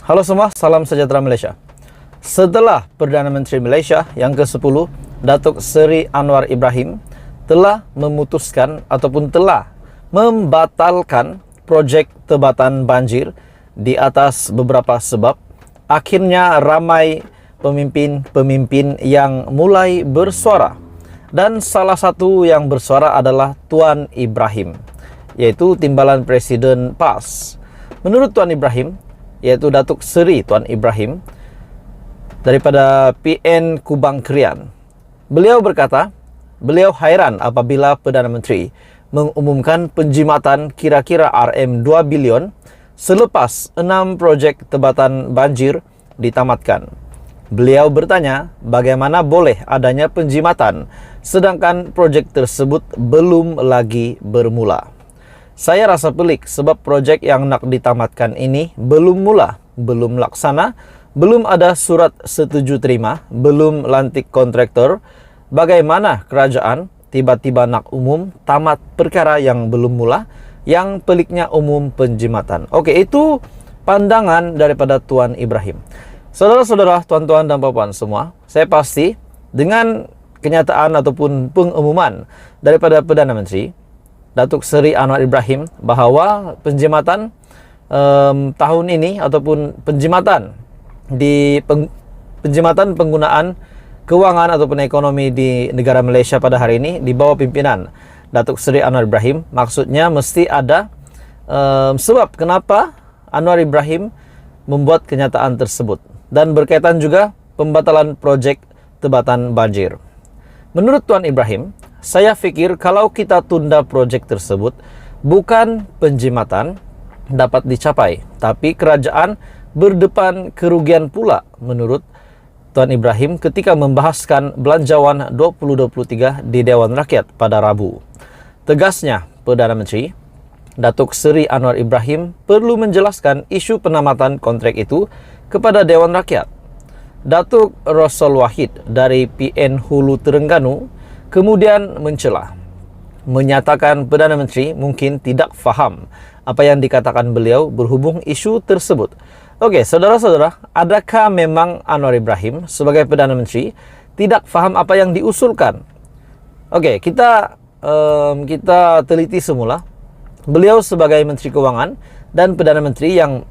Halo semua, salam sejahtera Malaysia. Setelah Perdana Menteri Malaysia yang ke-10, Datuk Seri Anwar Ibrahim telah memutuskan ataupun telah membatalkan projek tebatan banjir di atas beberapa sebab, akhirnya ramai pemimpin-pemimpin yang mulai bersuara. Dan salah satu yang bersuara adalah Tuan Ibrahim, yaitu Timbalan Presiden PAS. Menurut Tuan Ibrahim, yaitu Datuk Seri Tuan Ibrahim daripada PN Kubang Krian, beliau berkata, beliau hairan apabila Perdana Menteri mengumumkan penjimatan kira-kira RM2 bilion selepas 6 projek tebatan banjir ditamatkan. Beliau bertanya bagaimana boleh adanya penjimatan sedangkan projek tersebut belum lagi bermula. Saya rasa pelik sebab projek yang nak ditamatkan ini belum mula, belum laksana, belum ada surat setuju terima, belum lantik kontraktor. Bagaimana kerajaan tiba-tiba nak umum tamat perkara yang belum mula, yang peliknya umum penjimatan. Okey, itu pandangan daripada Tuan Ibrahim. Saudara-saudara, tuan-tuan dan puan-puan semua, saya pasti dengan kenyataan ataupun pengumuman daripada Perdana Menteri Datuk Seri Anwar Ibrahim bahawa penjimatan tahun ini ataupun penjimatan penggunaan kewangan ataupun ekonomi di negara Malaysia pada hari ini di bawah pimpinan Datuk Seri Anwar Ibrahim, maksudnya mesti ada sebab kenapa Anwar Ibrahim membuat kenyataan tersebut, dan berkaitan juga pembatalan projek tebatan banjir. Menurut Tuan Ibrahim, saya fikir kalau kita tunda projek tersebut, bukan penjimatan dapat dicapai, tapi kerajaan berdepan kerugian pula, menurut Tuan Ibrahim ketika membahaskan Belanjawan 2023 di Dewan Rakyat pada Rabu. Tegasnya, Perdana Menteri Datuk Seri Anwar Ibrahim perlu menjelaskan isu penamatan kontrak itu kepada Dewan Rakyat. Datuk Rosol Wahid dari PN Hulu Terengganu kemudian mencela, menyatakan Perdana Menteri mungkin tidak faham apa yang dikatakan beliau berhubung isu tersebut. Okey, saudara-saudara, adakah memang Anwar Ibrahim sebagai Perdana Menteri tidak faham apa yang diusulkan? Okey, kita teliti semula. Beliau sebagai Menteri Kewangan dan Perdana Menteri yang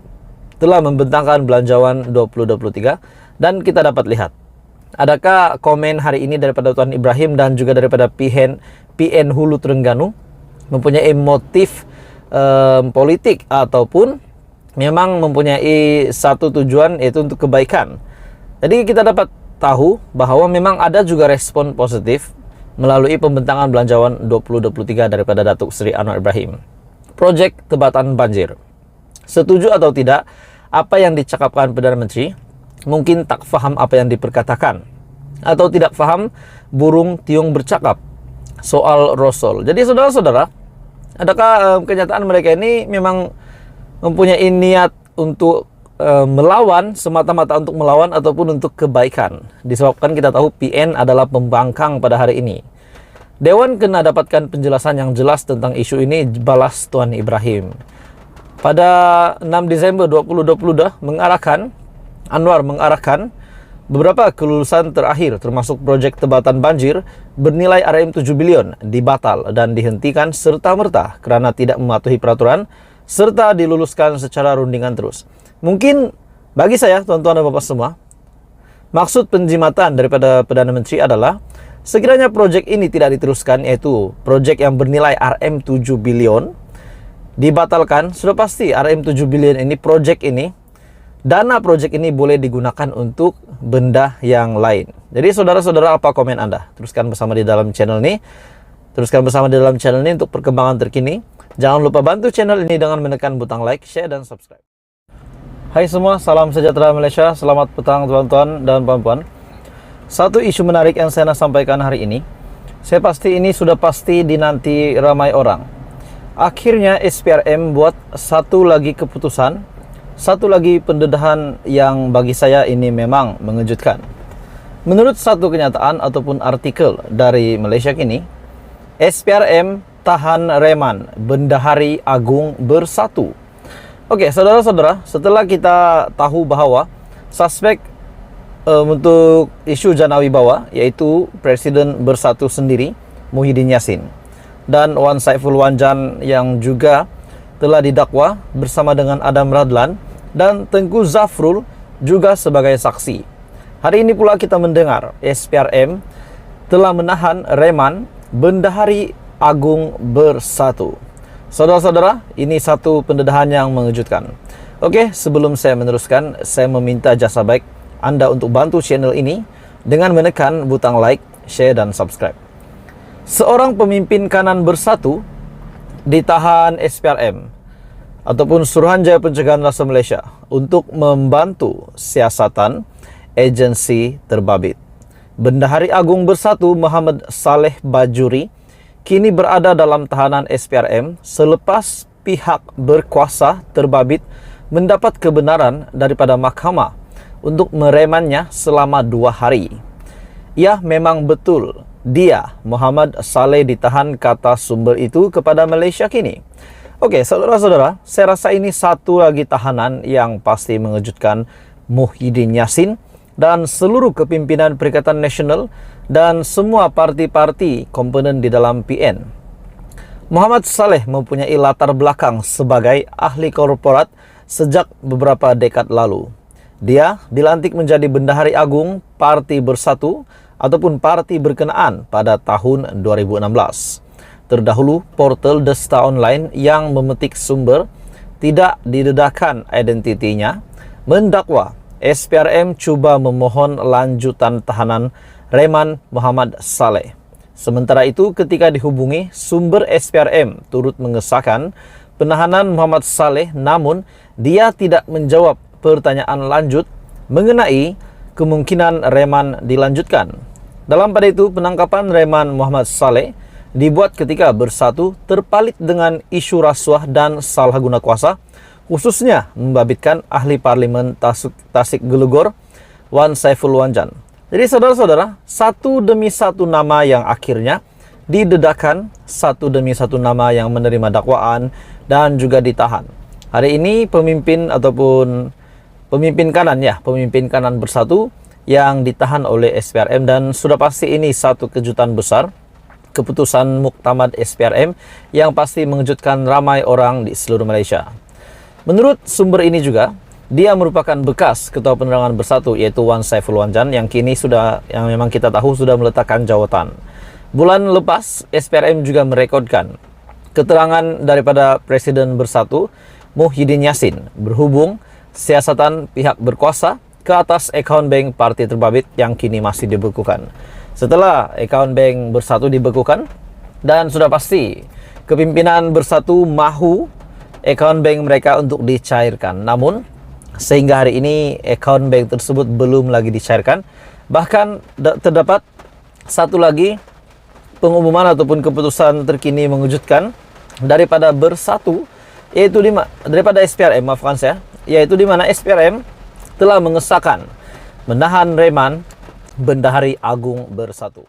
telah membentangkan Belanjawan 2023, dan kita dapat lihat adakah komen hari ini daripada Tuan Ibrahim dan juga daripada PN Hulu Terengganu mempunyai motif politik ataupun memang mempunyai satu tujuan, yaitu untuk kebaikan. Jadi kita dapat tahu bahawa memang ada juga respon positif melalui pembentangan Belanjawan 2023 daripada Datuk Seri Anwar Ibrahim. Projek tebatan banjir, setuju atau tidak apa yang dicakapkan Perdana Menteri, mungkin tak faham apa yang diperkatakan atau tidak faham burung tiung bercakap soal Rosol. Jadi saudara-saudara, adakah kenyataan mereka ini memang mempunyai niat untuk melawan, semata-mata untuk melawan ataupun untuk kebaikan? Disebabkan kita tahu PN adalah pembangkang pada hari ini. Dewan kena dapatkan penjelasan yang jelas tentang isu ini, balas Tuan Ibrahim. Pada 6 Disember 2020 Anwar mengarahkan beberapa kelulusan terakhir termasuk projek tebatan banjir bernilai RM7 bilion dibatal dan dihentikan serta-merta kerana tidak mematuhi peraturan serta diluluskan secara rundingan terus. Mungkin bagi saya, tuan-tuan dan bapak semua, maksud penjimatan daripada Perdana Menteri adalah sekiranya projek ini tidak diteruskan, yaitu projek yang bernilai RM7 bilion dibatalkan, sudah pasti RM7 bilion ini, dana projek ini boleh digunakan untuk benda yang lain. Jadi saudara-saudara, apa komen Anda? Teruskan bersama di dalam channel ini. Untuk perkembangan terkini. Jangan lupa bantu channel ini dengan menekan butang like, share, dan subscribe. Hai semua, salam sejahtera Malaysia. Selamat petang tuan-tuan dan puan-puan. Satu isu menarik yang saya nak sampaikan hari ini, saya pasti ini sudah pasti dinanti ramai orang. Akhirnya SPRM buat satu lagi keputusan, satu lagi pendedahan yang bagi saya ini memang mengejutkan. Menurut satu kenyataan ataupun artikel dari Malaysia kini, SPRM tahan reman Bendahari Agung Bersatu. Oke, saudara-saudara, setelah kita tahu bahwa suspek untuk isu Jan Wibawa, yaitu Presiden Bersatu sendiri, Muhyiddin Yassin, dan Wan Saiful Wanjan yang juga telah didakwa bersama dengan Adam Radlan, dan Tengku Zafrul juga sebagai saksi. Hari ini pula kita mendengar SPRM telah menahan Reman Bendahari Agung Bersatu. Saudara-saudara, ini satu pendedahan yang mengejutkan. Oke, sebelum saya meneruskan, saya meminta jasa baik Anda untuk bantu channel ini dengan menekan butang like, share, dan subscribe. Seorang pemimpin kanan Bersatu ditahan SPRM ataupun Suruhanjaya Pencegahan Rasa Malaysia untuk membantu siasatan agensi terbabit. Bendahari Agung Bersatu Muhammad Saleh Bajuri kini berada dalam tahanan SPRM selepas pihak berkuasa terbabit mendapat kebenaran daripada mahkamah untuk meremannya selama 2 hari. Ya, memang betul dia, Muhammad Saleh, ditahan, kata sumber itu kepada Malaysia Kini. Oke, saudara-saudara, saya rasa ini satu lagi tahanan yang pasti mengejutkan Muhyiddin Yassin dan seluruh kepimpinan Perikatan Nasional dan semua parti-parti komponen di dalam PN. Muhammad Saleh mempunyai latar belakang sebagai ahli korporat sejak beberapa dekad lalu. Dia dilantik menjadi Bendahari Agung Parti Bersatu ataupun parti berkenaan pada tahun 2016. Terdahulu, portal Desta Online yang memetik sumber tidak didedahkan identitinya mendakwa SPRM cuba memohon lanjutan tahanan Reman Muhammad Saleh. Sementara itu, ketika dihubungi, sumber SPRM turut mengesahkan penahanan Muhammad Saleh, namun dia tidak menjawab pertanyaan lanjut mengenai kemungkinan Reman dilanjutkan. Dalam pada itu, penangkapan Reman Muhammad Saleh dibuat ketika Bersatu terpalit dengan isu rasuah dan salah guna kuasa, khususnya membabitkan ahli parlimen Tasik Gelugor, Wan Saiful Wanjan. Jadi saudara-saudara, satu demi satu nama yang akhirnya didedahkan, satu demi satu nama yang menerima dakwaan dan juga ditahan. Hari ini pemimpin ataupun pemimpin kanan Bersatu yang ditahan oleh SPRM, dan sudah pasti ini satu kejutan besar. Keputusan Muktamad SPRM yang pasti mengejutkan ramai orang di seluruh Malaysia. Menurut sumber ini juga, dia merupakan bekas Ketua Penerangan Bersatu, yaitu Wan Saiful Wanjan, yang kini yang memang kita tahu sudah meletakkan jawatan. Bulan lepas, SPRM juga merekodkan keterangan daripada Presiden Bersatu, Muhyiddin Yassin, berhubung siasatan pihak berkuasa ke atas akaun bank parti terbabit yang kini masih dibekukan. Setelah akaun bank Bersatu dibekukan, dan sudah pasti kepimpinan Bersatu mahu akaun bank mereka untuk dicairkan. Namun, sehingga hari ini akaun bank tersebut belum lagi dicairkan. Bahkan terdapat satu lagi pengumuman ataupun keputusan terkini mengejutkan daripada Bersatu, yaitu daripada SPRM, maafkan saya, yaitu di mana SPRM telah mengesahkan menahan Reman Bendahari Agung Bersatu.